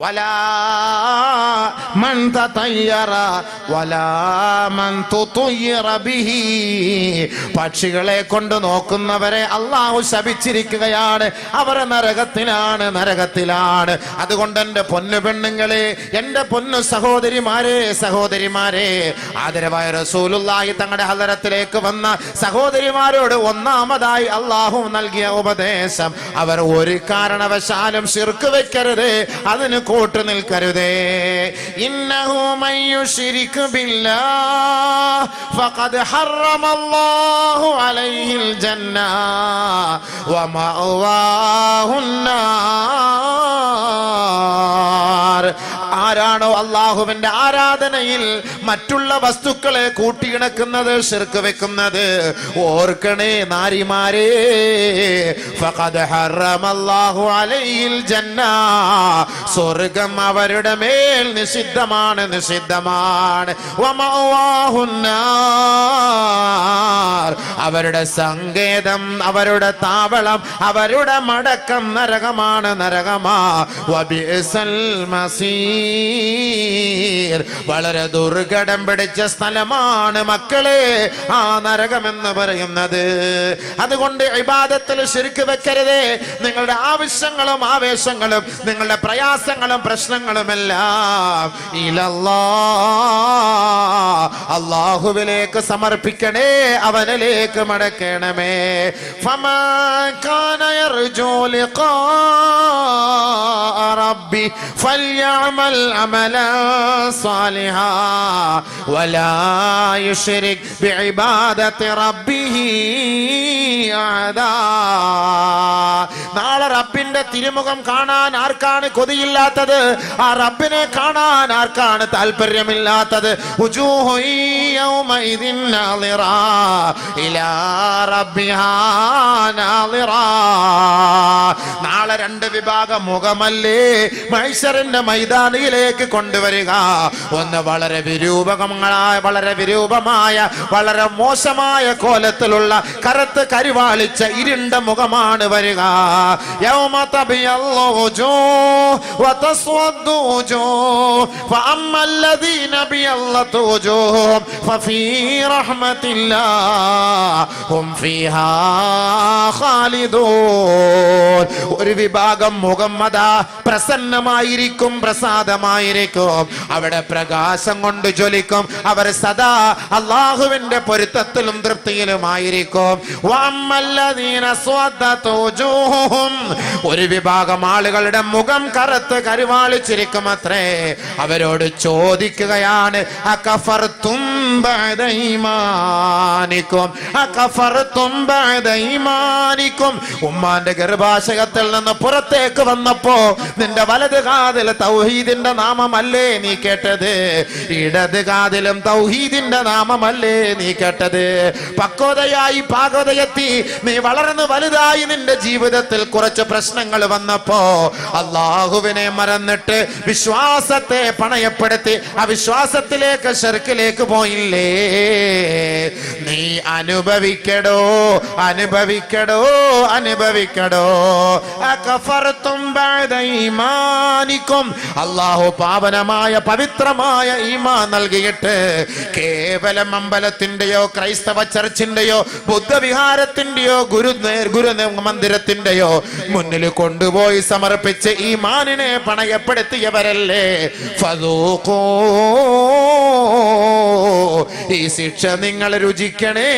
വലാ മൻ തതയ്യറ വലാ മൻ തുതയ്യറ ബിഹി. പക്ഷികളെ കൊണ്ട് നോക്കുന്നവരെ അല്ലാഹു ശപിച്ചിരിക്കുകയാണ്. അവർ നരകത്തിലാണ്. അതുകൊണ്ട് എൻ്റെ പൊന്നു പെണ്ണുങ്ങളെ, എൻ്റെ പൊന്നു സഹോദരിമാരെ, ആദരവായ റസൂലുള്ളാഹി തങ്ങളുടെ ഹളറത്തിലേക്ക് വന്ന സഹോദരിമാരോട് ഒന്നാമതായി അല്ലാഹു നൽകിയ ഉപദേശം, അവർ ഒരു കാരണവശാലും ശിർക്ക് വെക്കരുത്, അതിന് കൂട്ടു നിൽക്കരുതേ. ഇന്നഹു മൻ യുശ്രിക് ബില്ലാഹ് ഫഖദ് ഹറമല്ലാഹു അലൈഹിൽ ജന്ന വമഅവാഹുൻ നാർ. ആരാണോ അല്ലാഹുവിന്റെ ആരാധനയിൽ മറ്റുള്ള വസ്തുക്കളെ കൂട്ടിയിണക്കുന്നത്, ശിർക്ക് വെക്കുന്നത്, ഓർക്കണേ നാരിമാരെ, ഫഖദ് ഹറമല്ലാഹു അലൈഹിൽ ജന്ന, സ്വർഗം അവരുടെ മേൽ നിഷിദ്ധമാണ്. വമഅവാഹുൻ നാർ, അവരുടെ സങ്കേതം, അവരുടെ താവളം, അവരുടെ മടക്കം നരകമാണ്. വബിഅസൽ മസീർ, വളരെ ദുർഘടം പിടിച്ച സ്ഥലമാണ് മക്കളെ ആ നരകമെന്ന് പറയുന്നത്. അതുകൊണ്ട് ഇബാദത്തിൽ ശിർക്ക് വെക്കരുതേ. നിങ്ങളുടെ ആവശ്യങ്ങളും ആവേശങ്ങളും നിങ്ങളുടെ പ്രയാസങ്ങളും പ്രശ്നങ്ങളുമെല്ലാം അല്ലാഹുവിലേക്ക് സമർപ്പിക്കണേ, അവനിലേക്ക് മടക്കണമേ. ഫമൻ കാന യർജു ലിഖാ റബ്ബി ഫൽയഅമൽ അമലൻ സാലിഹാ വലാ യുശ്രിക് ബിഇബാദത്തി റബ്ബിഹി അഹദാ. നാളെ റബ്ബിന്റെ തിരുമുഖം കാണാൻ ആർക്കാണ് കൊതിയില്ലാത്തത്? ആ റബ്ബിനെ കാണാൻ ആർക്കാണ് താല്പര്യമില്ലാത്തത്? വുജൂഹു യൗമഇദിൻ നാളിറാ ഇലാ റബ്ബിഹാ നാളിറാ. നാളെ രണ്ട് വിഭാഗം മുഖമല്ലേ മഹ്ശറിന്റെ മൈതാനിയിലേക്ക് കൊണ്ടുവരിക. ഒന്ന് വളരെ വിരൂപമായ വളരെ മോശമായ കോലത്തിലുള്ള കറുത്ത് കരിവാളിച്ച ഇരുണ്ട മുഖമാണ് വരിക. യൗമ തബിയല്ലു വജൂഹ് വതസ്വദ്ദു വജൂഹ് ഫഅമ്മല്ലദീന ബിയല്ലതു വജൂഹും ഫഫീ റഹ്മത്തില്ലാഹ് ഹും ഫീഹാ ഖാലിദൂൻ. ഒരു വിഭാഗം മുഖം അതാ പ്രസന്നമായിരിക്കും, പ്രസാദമായിരിക്കും, അവിടെ പ്രകാശം കൊണ്ട് ജ്വലിക്കും. അവർ സദാ അല്ലാഹുവിന്റെ പൊരുത്തത്തിലും തൃപ്തിയിലുമായിരിക്കും. വഅമ്മല്ലദീന സ്വദ്ദതു വജൂഹും, ഒരു വിഭാഗം ആളുകളുടെ മുഖം കറുത്ത് കരുവാളിച്ചിരിക്കും അത്രേ. അവരോട് ചോദിക്കുകയാണ്, അകഫർതും ബഅദ ഈമാനിക്കും, അകഫർതും ബഅദ ഈമാനിക്കും. ഉമ്മാന്റെ ഗർഭാശയത്തിൽ നിന്ന് പുറത്തേക്ക് വന്നപ്പോ നിന്റെ വലത് കാതിൽ തൗഹീദിന്റെ നാമമല്ലേ നീ കേട്ടത്? ഇടത് കാതിലും തൗഹീദിന്റെ നാമമല്ലേ നീ കേട്ടത്? പക്വതയായി പാകതയെത്തി നീ വളർന്ന് വലുതായി നിന്റെ ജീവിതത്തിൽ കുറച്ച് പ്രശ്നങ്ങൾ വന്നപ്പോ അല്ലാഹുവിനെ മറന്നിട്ട് വിശ്വാസത്തെ പണയപ്പെടുത്തി അവിശ്വാസത്തിലേക്ക് ശിർക്കിലേക്ക് പോയില്ലേ? നീ അനുഭവിക്കടോ. അകഫർതും ബഅദ ഈമാനിക്കും. അല്ലാഹു പാവനമായ പവിത്രമായ ഈമാൻ നൽകിയിട്ട് കേവലം അമ്പലത്തിന്റെയോ ക്രൈസ്തവ ചർച്ചിന്റെയോ ബുദ്ധവിഹാരത്തിന്റെയോ ഗുരു മന്ദിരത്തിന്റെയോ മുന്നിൽ കൊണ്ടുപോയി സമർപ്പിച്ച് ഈമാനിനെ പണയപ്പെടുത്തിയവരല്ലേ? ഫദൂഖൂ, ഈ ശിക്ഷ നിങ്ങൾ രുചിക്കണേ.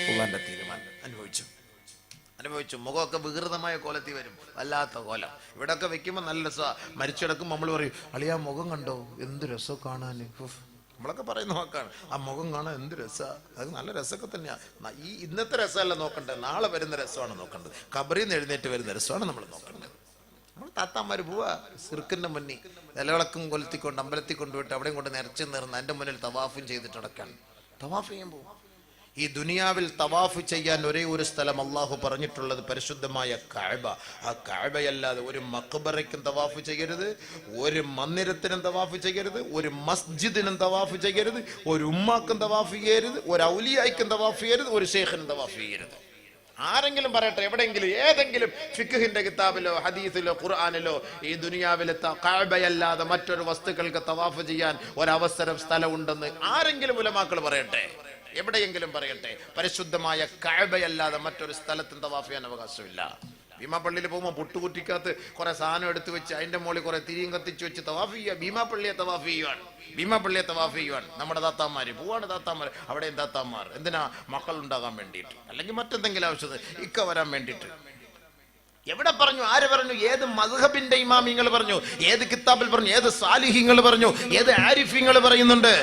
അല്ലാഹുവിന്റെ തീരുമാനം അനുഭവിച്ചു. മുഖമൊക്കെ വികൃതമായ കോലത്തിൽ വരും, വല്ലാത്ത കോലം. ഇവിടെയൊക്കെ വെക്കുമ്പോൾ നല്ല രസമാണ്. മരിച്ചെടുക്കുമ്പോൾ നമ്മൾ പറയും, അളിയാ മുഖം കണ്ടോ, എന്ത് രസം കാണാൻ. നമ്മളൊക്കെ പറയുന്ന വാക്കാണ്, ആ മുഖം കാണാൻ എന്ത് രസമാണ്. അത് നല്ല രസമൊക്കെ തന്നെയാണ്. ഈ ഇന്നത്തെ രസമല്ല നോക്കണ്ടത്, നാളെ വരുന്ന രസമാണ് നോക്കേണ്ടത്. ഖബറിൽ നിന്ന് എഴുന്നേറ്റ് വരുന്ന രസമാണ് നമ്മൾ നോക്കേണ്ടത്. നമ്മൾ താത്താന്മാർ പോവാ സിർക്കിന്റെ മുന്നിൽ നിലവിളക്കും കൊലുത്തിക്കൊണ്ട് അമ്പലത്തിൽ കൊണ്ടുപോയിട്ട് അവിടെയും കൊണ്ട് നിറച്ചു നിർന്ന് എൻ്റെ മുന്നിൽ തവാഫും ചെയ്തിട്ടടക്കാണ്. തവാഫ് ചെയ്യാൻ പോകും. ഈ ദുനിയാവിൽ തവാഫ് ചെയ്യാൻ ഒരേ ഒരു സ്ഥലം അള്ളാഹു പറഞ്ഞിട്ടുള്ളത് പരിശുദ്ധമായ കഅബ. ആ കഅബയല്ലാതെ ഒരു മഖ്ബറയ്ക്കും തവാഫ് ചെയ്യരുത്, ഒരു മന്ദിരത്തിനും തവാഫ് ചെയ്യരുത്, ഒരു മസ്ജിദിനും തവാഫ് ചെയ്യരുത്, ഒരു ഉമ്മാക്കും തവാഫ് ചെയ്യരുത്, ഒരു ഔലിയായ്ക്കും തവാഫ് ചെയ്യരുത്, ഒരു ശൈഖിനും തവാഫ് ചെയ്യരുത്. ആരെങ്കിലും പറയട്ടെ, എവിടെയെങ്കിലും ഏതെങ്കിലും ഫിഖ്ഹിന്റെ കിതാബിലോ ഹദീസിലോ ഖുർആനിലോ ഈ ദുനിയാവിലെ കഅബയല്ലാതെ മറ്റൊരു വസ്തുക്കൾക്ക് തവാഫ് ചെയ്യാൻ ഒരവസരം സ്ഥലമുണ്ടെന്ന് ആരെങ്കിലും ഉലമാക്കൾ പറയട്ടെ, എവിടെയെങ്കിലും പറയട്ടെ. പരിശുദ്ധമായ കഅബയല്ലാതെ മറ്റൊരു സ്ഥലത്തും തവാഫ് ചെയ്യാൻ അവകാശമില്ല. ഭീമാ പള്ളിയിൽ പോകുമ്പോൾ പൊട്ടുകുറ്റിക്കകത്ത് കുറെ സാധനം എടുത്തു വെച്ച് അതിന്റെ മുകളിൽ കുറെ തിരിയും കത്തിച്ചു വെച്ച് തവാഫ് ചെയ്യുക. ഭീമാ പള്ളിയെ തവാഫ് ചെയ്യുവാൻ നമ്മുടെ താത്താമാര് പോവാണ്. താത്താമാർ അവിടെയും താത്താമാർ എന്തിനാ? മക്കൾ ഉണ്ടാകാൻ വേണ്ടിയിട്ട്, അല്ലെങ്കിൽ മറ്റെന്തെങ്കിലും ആവശ്യത്തിന് ഇക്ക വരാൻ വേണ്ടിയിട്ട്. എവിടെ പറഞ്ഞു? ആര് പറഞ്ഞു? ഏത് മദ്ഹബിന്റെ ഇമാമിങ്ങൾ പറഞ്ഞു? ഏത് കിതാബിൽ പറഞ്ഞു? ഏത് സാലിഹ്യങ്ങൾ പറഞ്ഞു? ഏത് ആരിഫ്യങ്ങൾ പറയുന്നുണ്ട്?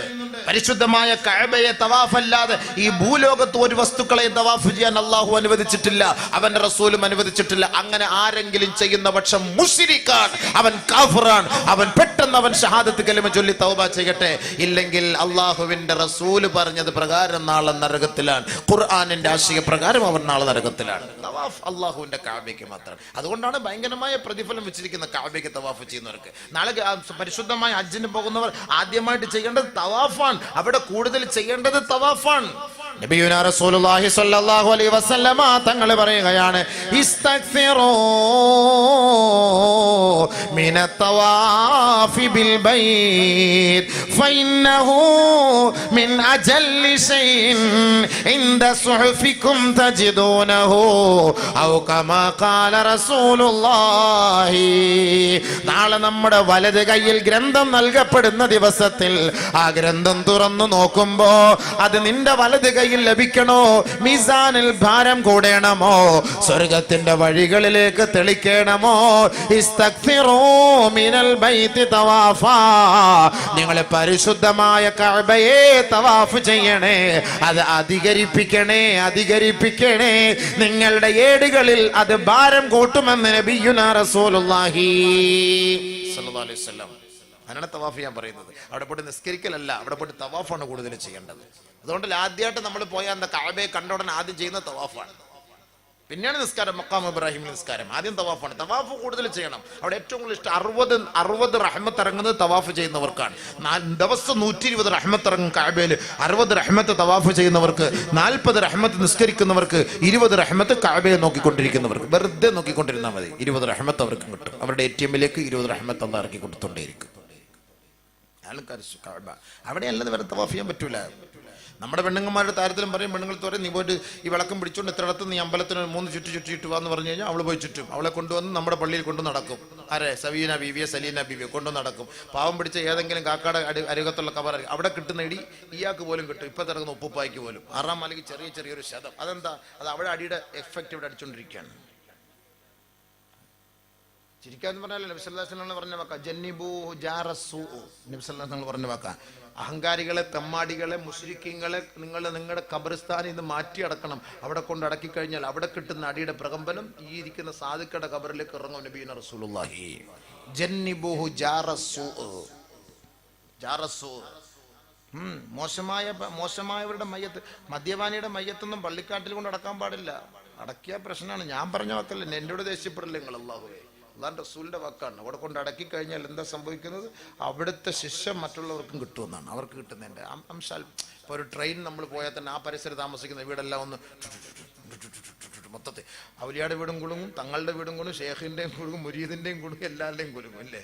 പരിശുദ്ധമായ കഅബയെ തവാഫ് അല്ലാതെ ഈ ഭൂലോകത്ത് ഒരു വസ്തുക്കളെ തവാഫ് ചെയ്യാൻ അള്ളാഹു അനുവദിച്ചിട്ടില്ല, അവന്റെ റസൂലും അനുവദിച്ചിട്ടില്ല. അങ്ങനെ ആരെങ്കിലും ചെയ്യുന്ന പക്ഷം മുശ്രിക്കാണ്, അവൻ കാഫിറാണ്. അവൻ പെട്ടെന്ന് അവൻ ഷഹാദത്ത് കലിമ ചൊല്ലി തൗബ ചെയ്യട്ടെ. ഇല്ലെങ്കിൽ അള്ളാഹുവിന്റെ റസൂല് പറഞ്ഞത് പ്രകാരം നാളെ നരകത്തിലാണ്. ഖുർആനിന്റെ ആശയ പ്രകാരം അവൻ നാളെ നരകത്തിലാണ്. തവാഫ് അള്ളാഹുവിന്റെ കഅബയ്ക്ക് മാത്രം. അതുകൊണ്ടാണ് ഭയങ്കരമായ പ്രതിഫലം വെച്ചിരിക്കുന്ന കഅബയ്ക്ക് തവാഫ് ചെയ്യുന്നവർക്ക്. നാളെ പരിശുദ്ധമായ ഹജ്ജിന് പോകുന്നവർ ആദ്യമായിട്ട് ചെയ്യേണ്ടത് തവാഫാണ്. അവിടെ കൂടുതൽ ചെയ്യേണ്ടത് തവാഫാണ്. നബിയുനാ റസൂലുള്ളാഹി സ്വല്ലല്ലാഹു അലൈഹി വസല്ലമ തങ്ങൾ പറയുകയാണ്, ഇസ്തഗ്ഫിറൂ മിനത് തവാഫി ബിൽ ബൈത്ത് ഫഇന്നഹു മിൻ അജല്ലി ശൈഇൻ ഇൻദ സുഹുഫികും തജിദൂനഹു ഔ കമാ ഖാല റസൂലുള്ളാഹി. നാളെ നമ്മുടെ വലത് കൈയിൽ ഗ്രന്ഥം നൽകപ്പെടുന്ന ദിവസത്തിൽ ആ ഗ്രന്ഥം തുറന്നു നോക്കുമ്പോ അത് നിന്റെ വലത് കൈയിൽ ലഭിക്കണോ? മീസാനിൽ ഭാരം കൂടണമോ? സ്വർഗത്തിന്റെ വഴികളിലേക്ക് തെളിക്കണമോ? ഇസ്തഗ്ഫിറൂ മിനൽ ബൈത്തി തവാഫാ. നിങ്ങൾ പരിശുദ്ധമായ കഅബയെ തവാഫ് ചെയ്യണേ, അത് അധികരിപ്പിക്കണേ. നിങ്ങളുടെ ഏടുകളിൽ അത് ഭാരം കൂട്ടുമെന്ന് നബിയുനാ റസൂലുള്ളാഹി സ്വല്ലല്ലാഹു അലൈഹി വസല്ലം. അതിനാണ് തവാഫ് ചെയ്യാൻ പറയുന്നത്. അവിടെ പോയിട്ട് നിസ്കരിക്കലല്ല, അവിടെ പോയിട്ട് തവാഫാണ് കൂടുതൽ ചെയ്യേണ്ടത്. അതുകൊണ്ട് ആദ്യമായിട്ട് നമ്മൾ പോയാൽ എന്താ, കഅബയെ കണ്ട ഉടനെ ആദ്യം ചെയ്യുന്ന തവാഫാണ്, പിന്നെയാണ് നിസ്കാരം. മഖാം ഇബ്രാഹിം നിസ്കാരം, ആദ്യം തവാഫാണ്. തവാഫ് കൂടുതൽ ചെയ്യണം. അവിടെ ഏറ്റവും കൂടുതൽ ഇഷ്ടം 60 റഹ്മത്ത് ഇറങ്ങുന്നത് തവാഫ് ചെയ്യുന്നവർക്കാണ്. ദിവസം 120 റഹ്മത്ത് ഇറങ്ങും കഅബയിൽ. 60 റഹ്മത്ത് തവാഫ് ചെയ്യുന്നവർക്ക്, 40 റഹ്മത്ത് നിസ്കരിക്കുന്നവർക്ക്, 20 റഹ്മത്ത് കഅബയെ നോക്കിക്കൊണ്ടിരിക്കുന്നവർക്ക്. വെറുതെ നോക്കിക്കൊണ്ടിരുന്നാൽ മതി, 20 റഹ്മത്ത് അവർക്ക് കിട്ടും. അവരുടെ ATM-ലേക്ക് 20 റഹ്മത്ത് അള്ളാഹ് ഇറക്കി കൊടുത്തോണ്ടേയിരിക്കും. ആൾക്കാർ കഅബ അവിടെ അല്ലാതെ വേറെ തവാഫ് ചെയ്യാൻ പറ്റൂല. നമ്മുടെ പെണ്ണുങ്ങന്മാരുടെ താരത്തിലും പറയും, പെണ്ണുങ്ങൾ പറയും, നീ പോയിട്ട് ഈ വിളക്കം പിടിച്ചുകൊണ്ട് ഇത്രയിടത്ത് നീ അമ്പലത്തിന് 3 ചുറ്റുവാ എന്ന് പറഞ്ഞു കഴിഞ്ഞാൽ അവൾ പോയി ചുറ്റും. അവളെ കൊണ്ടുവന്ന് നമ്മുടെ പള്ളിയിൽ കൊണ്ടു നടക്കും. ആരെ? സവീന ബീവിയെ, സലീന ബീവിയെ കൊണ്ടു നടക്കും. പാവം പിടിച്ച ഏതെങ്കിലും കാക്കയുടെ അരുകത്തുള്ള കബർ അവിടെ കിട്ടുന്ന ഇടി ഇയാൾക്ക് പോലും കിട്ടും. ഇപ്പൊ തിറങ്ങുന്ന ഉപ്പുപ്പായ്ക്ക് പോലും 6-ാം മലയ്ക്ക് ചെറിയൊരു ശതം. അതെന്താ? അത് അവിടെ അടിയുടെ എഫക്റ്റ് ഇവിടെ അടിച്ചുകൊണ്ടിരിക്കുകയാണ്. ചിരിക്കാന്ന് പറഞ്ഞാൽ നബി സല്ലല്ലാഹു അലൈഹി വസല്ലം പറഞ്ഞ വാക്ക ജന്നിബൂ ജാറസൂ. നബി സല്ലല്ലാഹു അലൈഹി വസല്ലം പറഞ്ഞ വാക്ക, അഹങ്കാരികളെ, തെമ്മാടികളെ, മുശ്രിക്കീങ്ങളെ നിങ്ങളുടെ ഖബറിസ്ഥാനിൽ നിന്ന് മാറ്റി അടക്കണം. അവിടെ കൊണ്ട് അടക്കി കഴിഞ്ഞാൽ അവിടെ കിട്ടുന്ന അടിയുടെ പ്രകമ്പനം ഈ ഇരിക്കുന്ന സാധുക്കളുടെ ഖബറിലേക്ക് ഇറങ്ങും. നബിയുനാ റസൂലുള്ളാഹി ജന്നിബൂഹു ജാറസൂ. മോശമായവരുടെ മയ്യത്ത്, മദ്യപാനിയുടെ മയ്യത്തൊന്നും പള്ളിക്കാട്ടിൽ കൊണ്ട് അടക്കാൻ പാടില്ല. അടക്കിയ പ്രശ്നമാണ്. ഞാൻ പറഞ്ഞ വാക്കല്ല, എന്നോട് ദേഷ്യപ്പെടില്ല നിങ്ങൾ. അല്ലാഹുവേ, അല്ലാഹുവിന്റെ റസൂലിന്റെ വാക്കാണ്. അവിടെ കൊണ്ട് അടക്കി കഴിഞ്ഞാൽ എന്താ സംഭവിക്കുന്നത്? അവിടുത്തെ ശിക്ഷ മറ്റുള്ളവർക്കും കിട്ടുമെന്നാണ്. അവർക്ക് കിട്ടുന്നതിന്റെ അംശാൽ. ഇപ്പൊ ഒരു ട്രെയിൻ നമ്മൾ പോയാൽ തന്നെ ആ പരിസരത്ത് താമസിക്കുന്ന വീടെല്ലാം ഒന്ന് മൊത്തത്തിൽ ഔലിയാടെ വീടും കുലുങ്ങും, തങ്ങളുടെ വീടും കുലുങ്ങും, ഷേഖിന്റെയും കുലുങ്ങും, മുരീദിന്റെയും കുലുങ്ങും, എല്ലാവരുടെയും കുലുങ്ങും. അല്ലേ?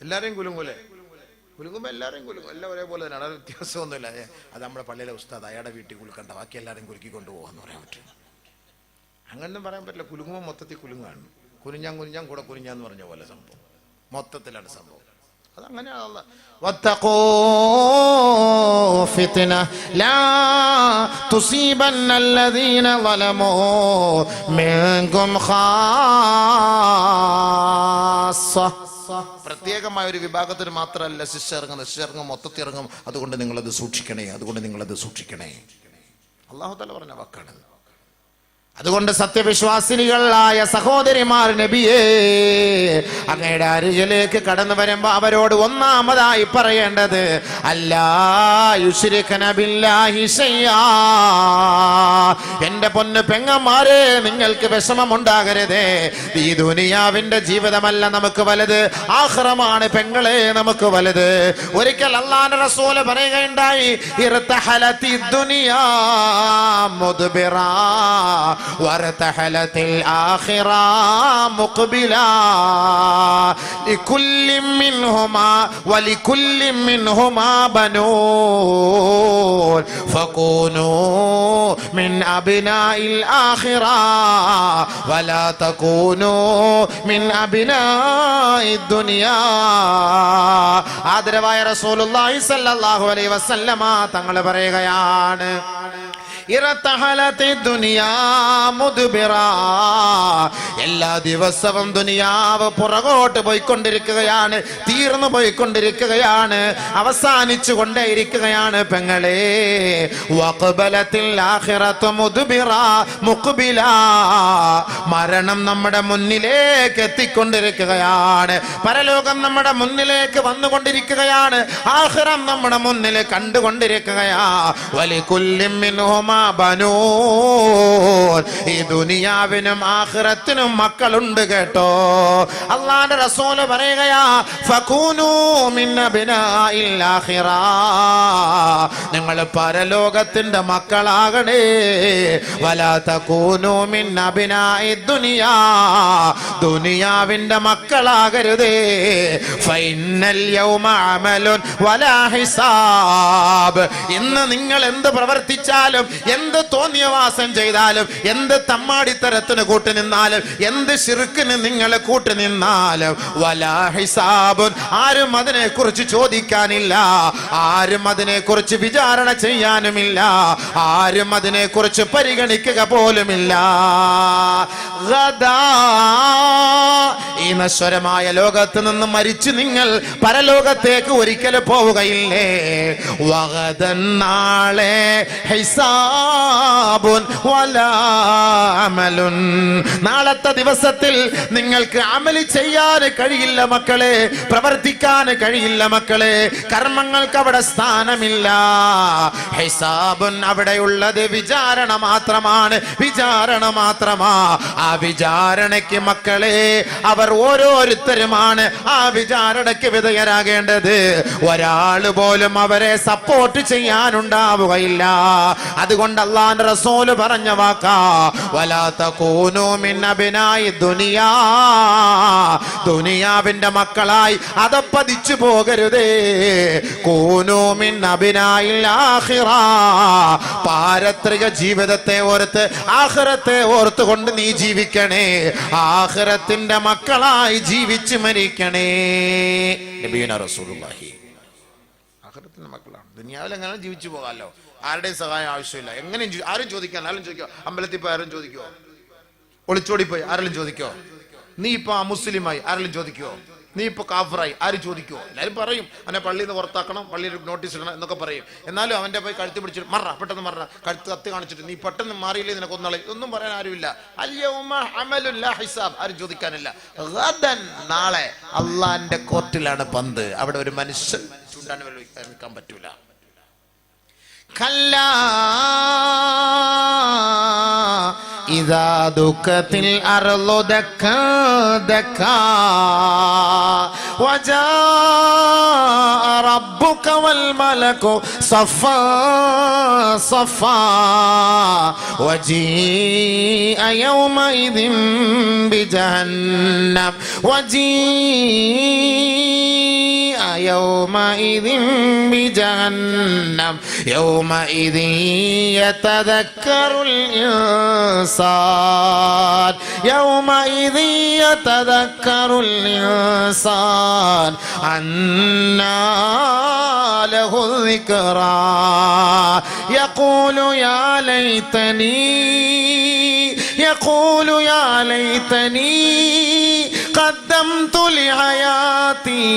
എല്ലാവരെയും കുലുങ്ങൂല്ലേ? കുലുങ്ങുമ്പോൾ എല്ലാവരെയും കുലുങ്ങും. എല്ലാം ഒരേപോലെ തന്നെയാണ്, അത് വ്യത്യാസമൊന്നുമില്ല. അത് നമ്മുടെ പള്ളിയിലെ ഉസ്താദ് അയാളുടെ വീട്ടിൽ കുലുക്കണ്ട, ബാക്കി എല്ലാവരെയും കുലുക്കിക്കൊണ്ട് പോകാന്ന് പറയാൻ പറ്റും. അങ്ങനൊന്നും പറയാൻ പറ്റില്ല. കുലുങ്ങുമ്പോൾ മൊത്തത്തിൽ കുലുങ്ങാണ്. കുനിഞ്ഞാൻ കൂടെ കുനിഞ്ഞാന്ന് പറഞ്ഞ പോലെ സംഭവം മൊത്തത്തിലാണ് സംഭവം. അതങ്ങനെയാണ്. വത്തഖൂ ഫിത്ന ലാ തുസീബന്ന അല്ലദീന ളലമൂ മിൻകും ഖാസ്സ. പ്രത്യേകമായ ഒരു വിഭാഗത്തിന് മാത്രമല്ല ശിക്ഷ ഇറങ്ങും, മൊത്തത്തിൽ ഇറങ്ങും. അതുകൊണ്ട് നിങ്ങളത് സൂക്ഷിക്കണേ. അല്ലാഹു തആല പറഞ്ഞ വാക്കാണ്. അതുകൊണ്ട് സത്യവിശ്വാസിനികളായ സഹോദരിമാർ, നബിയേ, അങ്ങയുടെ അരികിലേക്ക് കടന്നു വരുമ്പോ അവരോട് ഒന്നാമതായി പറയേണ്ടത് അല്ലാ യുശ്രികന ബില്ലാഹി ശൈആ. എന്റെ പൊന്നു പെങ്ങന്മാരെ, നിങ്ങൾക്ക് വിഷമമുണ്ടാകരുതേ. ഈ ദുനിയാവിന്റെ ജീവിതമല്ല നമുക്ക് വലുത്, ആഖിറമാണ് പെങ്ങളെ നമുക്ക് വലുത്. ഒരിക്കൽ അല്ലാഹുവിന്റെ റസൂല് പറയുകയുണ്ടായി, ഇർതഹലത്തി ദുനിയാ മുദ്ബിറാ വറതഹലത്തിൽ ആഖിറ മുഖ്ബിലാ ലികുല്ലി മിൻഹുമാ വലികുല്ലി മിൻഹുമാ ബനൂൻ ഫകൂനൂ മിൻ അബ്നാഇൽ ആഖിറ വലാ തകൂനൂ മിൻ അബ്നാഇദ് ദുനിയാ. ആദരവായ റസൂലുള്ളാഹി സ്വല്ലല്ലാഹു അലൈഹി വസല്ലമ തങ്ങൾ പറയുകയാണ്, എല്ലാ ദിവസവും ദുനിയാവ് പുറകോട്ട് പോയിക്കൊണ്ടിരിക്കുകയാണ്, തീർന്നു പോയിക്കൊണ്ടിരിക്കുകയാണ്, അവസാനിച്ചു കൊണ്ടേയിരിക്കുകയാണ് പെങ്ങളെ. മരണം നമ്മുടെ മുന്നിലേക്ക് എത്തിക്കൊണ്ടിരിക്കുകയാണ്, പരലോകം നമ്മുടെ മുന്നിലേക്ക് വന്നുകൊണ്ടിരിക്കുകയാണ്, ആഖിറം നമ്മുടെ മുന്നിൽ കണ്ടുകൊണ്ടിരിക്കുകയാ. വലികുല്ലിൻ മിൻഹുമാ ബനൂൻ, ഈ ദുനിയാവിനും ആഖിറത്തിനും മക്കളുണ്ട് കേട്ടോ. അല്ലാഹുവിന്റെ റസൂൽ പറയുകയാ, ഫകൂനൂ മിൻ അബ്നാഇൽ ആഖിറ, നിങ്ങൾ പരലോകത്തിന്റെ മക്കളാകണേ. വലാ തകൂനൂ മിൻ അബ്നാഇദ് ദുനിയാ, ദുനിയാവിന്റെ മക്കളാകരുതേ. ഫഇന്നൽ യൗമ അമലുൻ വലാ ഹിസാബ്, ഇന്ന് നിങ്ങൾ എന്ത് പ്രവർത്തിച്ചാലും, എന്ത് തോന്നിയവാസം ചെയ്താലും, എന്ത് തമ്മാടിത്തരത്തിന് കൂട്ടു നിന്നാലും, എന്ത് ശിർക്കിന് നിങ്ങൾ കൂട്ടു നിന്നാലും, വലാ ഹിസാബുൻ, ആരും അതിനെ കുറിച്ച് ചോദിക്കാനില്ല, ആരും അതിനെ കുറിച്ച് വിചാരണ ചെയ്യാനുമില്ല, ആരും അതിനെ കുറിച്ച് പരിഗണിക്കുക പോലുമില്ല. ഈ നശ്വരമായ ലോകത്ത് നിന്ന് മരിച്ചു നിങ്ങൾ പരലോകത്തേക്ക് ഒരിക്കലും പോവുകയില്ലേ. വഗദൻ, നാളെ ഹിസാബുൻ വലാ അമലുൻ, നാളത്തെ ദിവസത്തിൽ നിങ്ങൾക്ക് അമലി ചെയ്യാൻ കഴിയില്ല മക്കളെ, പ്രവർത്തിക്കാൻ കഴിയില്ല മക്കളെ, കർമ്മങ്ങൾക്ക് അവിടെ സ്ഥാനമില്ല. ഹിസാബുൻ, അവിടെയുള്ളത് വിചാരണ മാത്രമാണ്, വിചാരണ മാത്രമാ. ആ വിചാരണയ്ക്ക് മക്കളെ അവർ ഓരോരുത്തരുമാണ് ആ വിചാരണയ്ക്ക് വിധേയരാകേണ്ടത്. ഒരാള് പോലും അവരെ സപ്പോർട്ട് ചെയ്യാനുണ്ടാവുകയില്ല. അതുകൊണ്ട് അല്ലാഹുവിന്റെ റസൂൽ പറഞ്ഞ വാക്കാ, വലാ തകൂനൂ മിൻ അബ്നാഇ ദുനിയാ, ദുനിയാവിന്റെ മക്കളായി അതപ്പതിച്ചു പോകരുതേ. കൂനൂ മിൻ അബ്നാഇൽ ആഖിറ, പാരത്രിക ജീവിതത്തെ ഓർത്ത് ആഖിറത്തെ ഓർത്തുകൊണ്ട് നീ ജീവിക്കണേ, ആഖിറത്തിന്റെ മക്കളായി ജീവിച്ചു മരിക്കണേ. നബിയുനാ റസൂലുള്ളാഹി ആഖിറത്തിന്റെ മക്കളാണ്. ദുനിയാവിൽ എങ്ങനെ ജീവിച്ചു പോകാമല്ലോ, ആരുടെയും സഹായം ആവശ്യമില്ല. എങ്ങനെയും ആരും ചോദിക്കാൻ, ആരും ചോദിക്കോ, അമ്പലത്തിൽ പോയി ആരും ചോദിക്കോ, ഒളിച്ചോടിപ്പോയി ആരെങ്കിലും ചോദിക്കോ, നീ ഇപ്പൊ മുസ്ലിമായി ആരെങ്കിലും ചോദിക്കോ, നീ ഇപ്പൊ കാഫറായി ആരും ചോദിക്കോ? എല്ലാവരും പറയും അവനെ പള്ളിയിൽ നിന്ന് പുറത്താക്കണം, പള്ളിയിൽ നോട്ടീസ് ഇടണം എന്നൊക്കെ പറയും. എന്നാലും അവന്റെ പോയി കഴുത്ത് പിടിച്ചിട്ട് മറ, പെട്ടെന്ന് മറ, കഴുത്ത് കത്തി കാണിച്ചിട്ട് നീ പെട്ടെന്ന് മാറിയില്ലേ നിനക്ക് ഒന്നാളെ, ഒന്നും പറയാൻ ആരുമില്ല. അൽയൗമ അമലുൻ ലാ ഹിസാബ്, ആരും ചോദിക്കാനില്ല. ഗദൻ, നാളെ അള്ളാന്റെ കോർട്ടിലാണ് പന്ത്, അവിടെ ഒരു മനുഷ്യൻ ചൂണ്ടാൻ നിൽക്കാൻ പറ്റൂല. കല്ലാ ഇദാ ദുഖത്തിൽ അർളു ദക്കാ ദക്കാ വജാ റബ്ബുക വൽ മലകു സഫാ സഫാ വജീഅ യൗമഇദിൻ ബിജഹന്നം വജീഅ യൗമഇദിൻ ബിജഹന്നം യൗമഇദിൻ യതദക്കറുൽ ഇൻസാൻ യൗമഇദിൻ യതദക്കറുൽ ഇൻസാൻ അന്നാ ലഹു ദിക്റാ യഖൂലു യാ ലൈതനീ قدمت لحياتي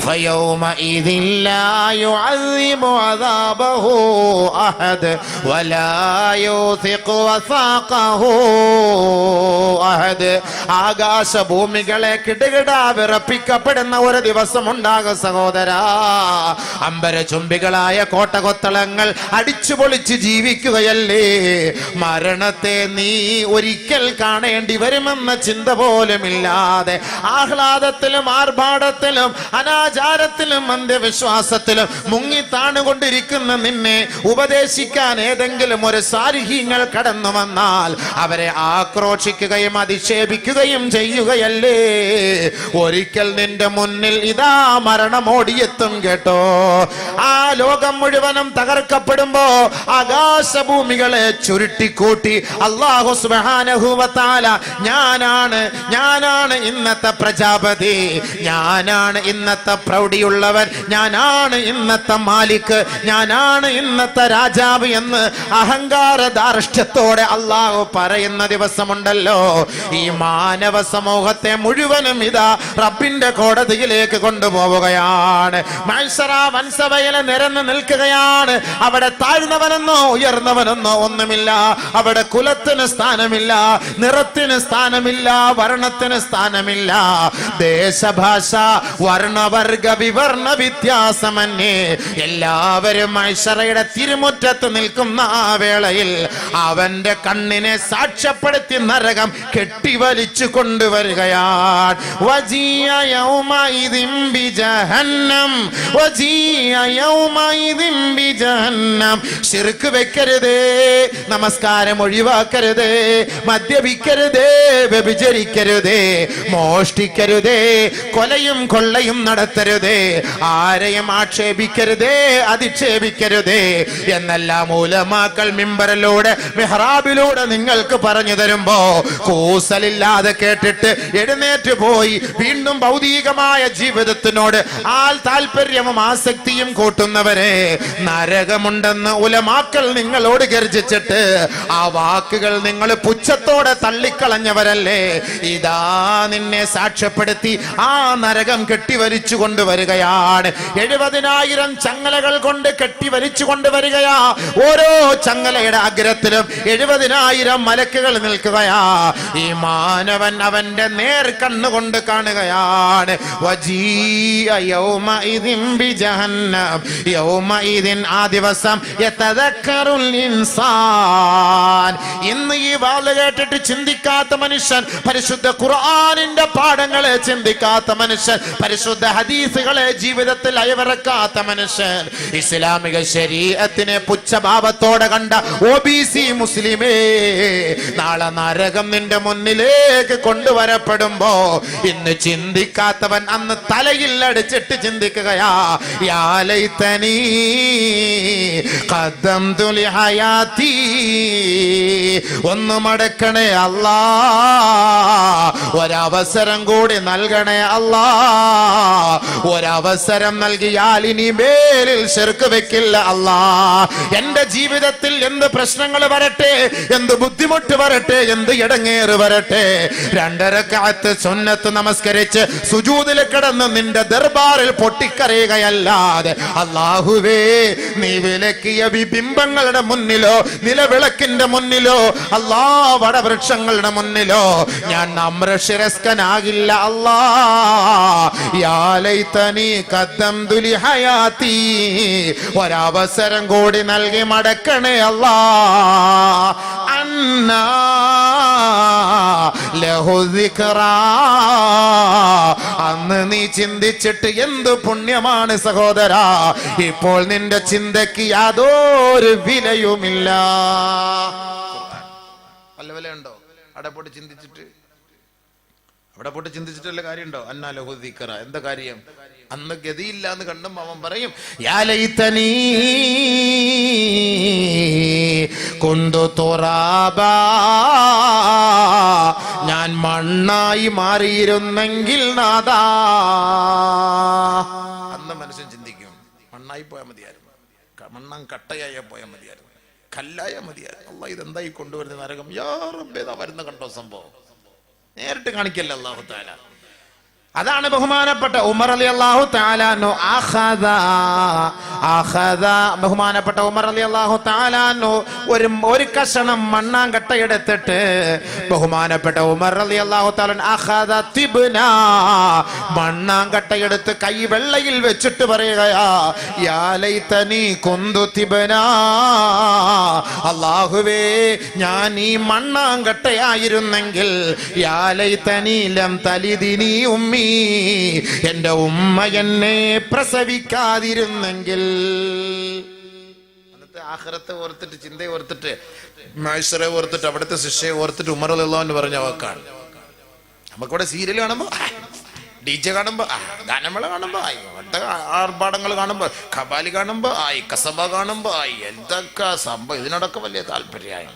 فيومئذ لا يعذب عذابه أحد ولا يوثق وثاقه أحد. ആകാശഭൂമികളെ കിടുകിടാ വിറപ്പിക്കപ്പെടുന്ന ഒരു ദിവസം ഉണ്ടാകും സഹോദരാ. അമ്പരചുംബികളായ കോട്ടകൊത്തളങ്ങൾ അടിച്ചു പൊളിച്ച് ജീവിക്കുകയല്ലേ. മരണത്തെ നീ ഒരിക്കൽ കാണേണ്ടി വരുമെന്ന ചിന്ത പോലുമില്ലാതെ ആഹ്ലാദത്തിലും ആർഭാടത്തിലും അനാചാരത്തിലും അന്ത്യവിശ്വാസത്തിലും മുങ്ങിത്താണുകൊണ്ടിരിക്കുന്ന നിന്നെ ഉപദേശിക്കാൻ ഏതെങ്കിലും ഒരു സാരിഹ്യങ്ങൾ കടന്നു വന്നാൽ അവരെ ആക്രോശിക്കുകയും അധിക്ഷേപിക്കുകയും ചെയ്യുകയല്ലേ? ഒരിക്കൽ നിന്റെ മുന്നിൽ ഇതാ മരണം ഓടിയെത്തും കേട്ടോ. ആ ലോകം മുഴുവനും തകർക്കപ്പെടുമ്പോ ആകാശഭൂമികളെ ചുരുട്ടിക്കൂട്ടി അല്ലാഹു സുബ്ഹാനഹു വ തആല ഞാനാണ് ഇന്നത്തെ പ്രജാപതി, ഞാനാണ് ഇന്നത്തെ പ്രൗഢിയുള്ളവൻ, ഞാനാണ് ഇന്നത്തെ മാലിക്, ഞാനാണ് ഇന്നത്തെ രാജാവ് എന്ന് അഹങ്കാര ധാർഷ്ട്യത്തോടെ അല്ലാഹു പറയുന്ന ദിവസമുണ്ടല്ലോ. ഈ മാനവ സമൂഹത്തെ മുഴുവനും ഇതാ റബ്ബിന്റെ കോടതിയിലേക്ക് കൊണ്ടുപോവുകയാണ്. മഹ്ശറ വൻസഭയിലെ നിരന്ന് നിൽക്കുകയാണ്. അവിടെ താഴ്ന്നവനെന്നോ ഉയർന്നവനെന്നോ ഒന്നുമില്ല. അവിടെ കുലത്തിന് സ്ഥാനമില്ല, നിറത്തിന് സ്ഥാനമില്ല, വർണ്ണത്തിന് സ്ഥാനമില്ല. ദേശഭാഷ വർണ്ണവർഗ വിവർണ വ്യത്യാസമന്യേ എല്ലാവരും മഹ്ശറയുടെ തിരുമുറ്റത്ത് നിൽക്കുന്ന ആ വേളയിൽ അവന്റെ കണ്ണിനെ സാക്ഷ്യപ്പെടുത്തി നരകം കെട്ടിവലിച്ചു കൊണ്ടുവരികയാണ്. വജിയ യൗമഇദിൻ ബിജഹന്നം, വജിയ യൗമഇദിൻ ബിജഹന്നം. ശിർക്ക് വെക്കരുതേ, നമസ്കാരം ഒഴിവാക്കരുതേ, മദ്യപിക്കരുതേ, വ്യഭിചരിക്കരുതേ, മോഷ്ടിക്കരുതേ, കൊലയും കൊള്ളയും നടത്തരുതേ, ആരെയും ആക്ഷേപിക്കരുതേ, അധിക്ഷേപിക്കരുതേ എന്നെല്ലാം ഉലമാക്കൾ മിമ്പറിലൂടെ മെഹ്റാബിലൂടെ നിങ്ങൾക്ക് പറഞ്ഞു തരുമ്പോ കൂസലില്ലാതെ കേട്ടിട്ട് എഴുന്നേറ്റ് പോയി വീണ്ടും ഭൗതികമായ ജീവിതത്തിനോട് താല്പര്യവും ആസക്തിയും കൂട്ടുന്നവരെ നരകമുണ്ടെന്ന് ഉലമാക്കൾ നിങ്ങളോട് ഗർജിച്ചിട്ട് ആ വാക്കുകൾ നിങ്ങൾ പുച്ഛത്തോടെ തള്ളിക്കളഞ്ഞവരല്ലേ? ഇതാ നിന്നെ സാക്ഷ്യപ്പെടുത്തി ആ നരകം കെട്ടിവലിച്ചു കൊണ്ടുവരികയാണ്. 70,000 ചങ്ങലകൾ കൊണ്ട് കെട്ടിവലിച്ചു കൊണ്ടുവരികയാ. ഓരോ ചങ്ങലയുടെ അഗ്രത്തിലും 70,000 മലക്കുകൾ നിൽക്കുകയാ. ഈ മാനവൻ അവന്റെ നേർ കണ്ണുകൊണ്ട് കാണുകയാണ്. വജീഅ യൗമഇദിൻ ബിജഹന്നം, യൗമഇദിൻ ആ ദിവസം യതദക്കറുൽ ഇൻസാൻ. ഇന്ന് ഈ വാള് കേട്ടിട്ട് ചിന്തിക്കാത്ത മനുഷ്യൻ, പരിശുദ്ധ ഖുർആനിന്റെ പാഠങ്ങളെ ചിന്തിക്കാത്ത മനുഷ്യൻ, പരിശുദ്ധ ഹദീസുകളെ ജീവിതത്തിൽ അയവിറക്കാത്ത മനുഷ്യൻ, ഇസ്ലാമിക ശരീഅത്തിനെ പുച്ഛഭാവത്തോടെ കണ്ട OBC മുസ്ലിമേ, നാളെ നരകം നിന്റെ മുന്നിലേക്ക് കൊണ്ടുവരപ്പെടുമ്പോ ഇന്ന് ചിന്തിക്കാത്തവൻ അന്ന് തലയിൽ അടിച്ചിട്ട് ചിന്തിക്കുകയാ. യാ ലൈതനീ ഖദ്ദംതു ലിഹയാതി. ഒന്ന് മടക്കണേ അല്ലാ, ഒരവസരം കൂടി നൽകണേ അല്ലാ. ഒരവസരം നൽകിയാൽ ഇനി മേലിൽ ശിർക്ക് വെക്കില്ല അല്ലാ. എന്റെ ജീവിതത്തിൽ എന്ത് പ്രശ്നങ്ങൾ വരട്ടെ, എന്ത് ബുദ്ധിമുട്ട് വരട്ടെ, എന്ത് ഇടങ്ങേറ് വരട്ടെ, 2 റക്അത്ത് സുന്നത്ത് നമസ്കരിച്ച് സുജൂദിൽ കിടന്ന് നിന്റെ ദർബാറിൽ പൊട്ടിക്കരയുകയല്ലാതെ അല്ലാഹുവേ നീ വിലക്കിയ ബിംബങ്ങളുടെ മുന്നിലോ നിലവിളക്കിന്റെ മുന്നിലോ അല്ലാ വടവൃക്ഷങ്ങളുടെ മുന്നിലോ ഞാൻ നമ്രശിരസ്കനാകില്ല അല്ലാ. യാ ലൈതനീ ഖദ്ദംതു ലിഹയാതി. ഒരവസരം കൂടി നൽകി മടക്കണേ അല്ലാ. അന്നാ ലഹു ദിക്റാ. അന്ന് നീ ചിന്തിച്ചിട്ട് എന്ത് പുണ്യമാണ് സഹോദരാ. ഇപ്പോൾ നിന്റെ ചിന്തയ്ക്ക് യാതൊരു വിലയുമില്ല. വല്ല വിലയുണ്ടോ? അവിടെ പോയിട്ട് ചിന്തിച്ചിട്ടുള്ള കാര്യമുണ്ടോ? അന്നാ ലഹു ദിക്റാ. എന്താ കാര്യം? അന്ന് ഗതിയില്ല എന്ന് കണ്ടും അവൻ പറയും യാ ലൈതനീ കുന്തു തുറാബാ. ഞാൻ മണ്ണായി മാറിയിരുന്നെങ്കിൽ നാദാ. അന്ന് മനുഷ്യൻ ചിന്തിക്കും മണ്ണായി പോയാൽ മതിയായിരുന്നു, മണ്ണാൻ കട്ടയായ പോയാൽ മതിയായിരുന്നു, കല്ലായ മതിയായിരുന്നു. അല്ലാഹ് ഇതെന്തായി കൊണ്ടുവരുന്ന നരകം? യാ റബ്ബേ, വരുന്ന കണ്ടോ സംഭവം? നേരിട്ട് കാണിക്കല്ല അല്ലാഹു തആല. അതാണ് ബഹുമാനപ്പെട്ട ഉമർ റളിയല്ലാഹു തആല അൻഹു ബഹുമാനപ്പെട്ട ഉമർ റളിയല്ലാഹു തആല അൻഹു ഒരു കഷണം മണ്ണാങ്കട്ട എടുത്തിട്ട് ബഹുമാനപ്പെട്ട ഉമർ റളിയല്ലാഹു തആല അഖദ തിബ്ന മണ്ണാങ്കട്ട എടുത്ത് കൈ വെള്ളയിൽ വെച്ചിട്ട് പറയുകയാ യാ ലൈതനി കുന്തു തിബ്ന, അല്ലാഹുവേ ഞാൻ ഈ മണ്ണാങ്കട്ടയായിരുന്നെങ്കിൽ യാ ലൈതനി ലം തലിദിനി ഉമ്മി, എന്റെ ഉമ്മ എന്നെ പ്രസവിക്കാതിരുന്നെങ്കിൽ. അന്നത്തെ ആഖിറത്തെ ഓർത്തിട്ട്, ചിന്തയെ ഓർത്തിട്ട്, മഹ്ശറെ ഓർത്തിട്ട്, അവിടുത്തെ ശിക്ഷയെ ഓർത്തിട്ട് ഉമർ റളിയല്ലാഹു അൻഹു പറഞ്ഞ വാക്കാണ്. നമുക്കിവിടെ സീരിയൽ കാണുമ്പോ, DJ കാണുമ്പോ, ഗാനമേള കാണുമ്പോ, ആർഭാടങ്ങൾ കാണുമ്പോ, ഖബാലി കാണുമ്പോ, കസബ കാണുമ്പോ, എന്തൊക്കെ സംഭവം, ഇതിനോടൊക്കെ വലിയ താല്പര്യമായി.